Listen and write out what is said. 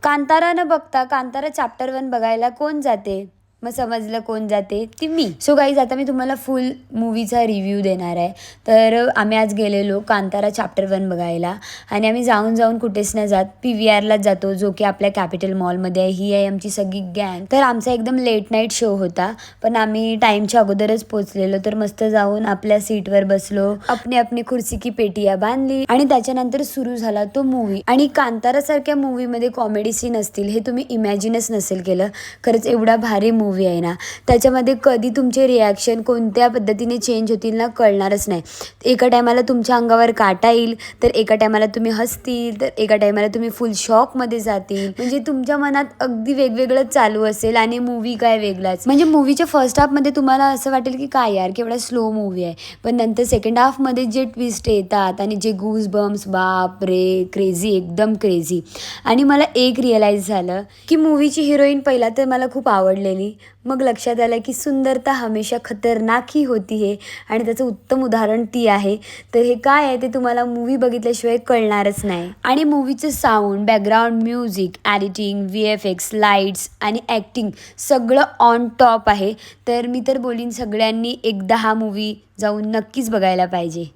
कांतारा न बघता कांतारा चॅप्टर 1 बघायला कोण जाते? मग समजलं कोण जाते, ती मी. सो गाईज, आता मी तुम्हाला फुल मूवीचा रिव्ह्यू देणार आहे. तर आम्ही आज गेलेलो कांतारा चॅप्टर 1 बघायला आणि आम्ही जाऊन कुठेच नाही जात, PVRलाच जातो, जो की आपल्या कॅपिटल मॉलमध्ये आहे. ही आहे आमची सगळी गँग. तर आमचा एकदम लेट नाईट शो होता, पण आम्ही टाईमच्या अगोदरच पोचलेलो. तर मस्त जाऊन आपल्या सीटवर बसलो, अपनी खुर्सी की पेटिया बांधली आणि त्याच्यानंतर सुरू झाला तो मूवी. आणि कांतारासारख्या मूवीमध्ये कॉमेडी सीन असतील हे तुम्ही इमॅजिनच नसेल केलं. खरंच एवढा भारी मूवी आहे ना, त्याच्यामध्ये कधी तुमचे रिॲक्शन कोणत्या पद्धतीने चेंज होतील ना कळणारच नाही. एका टायमाला तुमच्या अंगावर काटा येईल, तर एका टायमाला तुम्ही हसतील, तर एका टायमाला तुम्ही फुल शॉकमध्ये जातील. म्हणजे तुमच्या मनात अगदी वेगवेगळंच चालू असेल आणि मूवी काय वेगळाच. म्हणजे मूवीच्या फर्स्ट हाफमध्ये तुम्हाला असं वाटेल की काय यार केवढा स्लो मूवी आहे, पण नंतर सेकंड हाफमध्ये जे ट्विस्ट येतात आणि जे गूज बम्स, बाप रे, क्रेझी, एकदम क्रेझी. आणि मला एक रिअलाईज झालं की मूवीची हिरोईन पहिला तर मला खूप आवडलेली, मग लक्षात आलं की सुंदरता हमेशा खतरनाक ही होती है आणि त्याचं उत्तम उदाहरण ती आहे. तर हे काय आहे ते तुम्हाला मूवी बघितल्याशिवाय कळणारच नाही. आणि मूवीचं sound, background music, editing, VFX, lights आणि ॲक्टिंग सगळं ऑन टॉप आहे. तर मी तर बोलीन सगळ्यांनी एकदा हा मूवी जाऊन नक्कीच बघायला पाहिजे.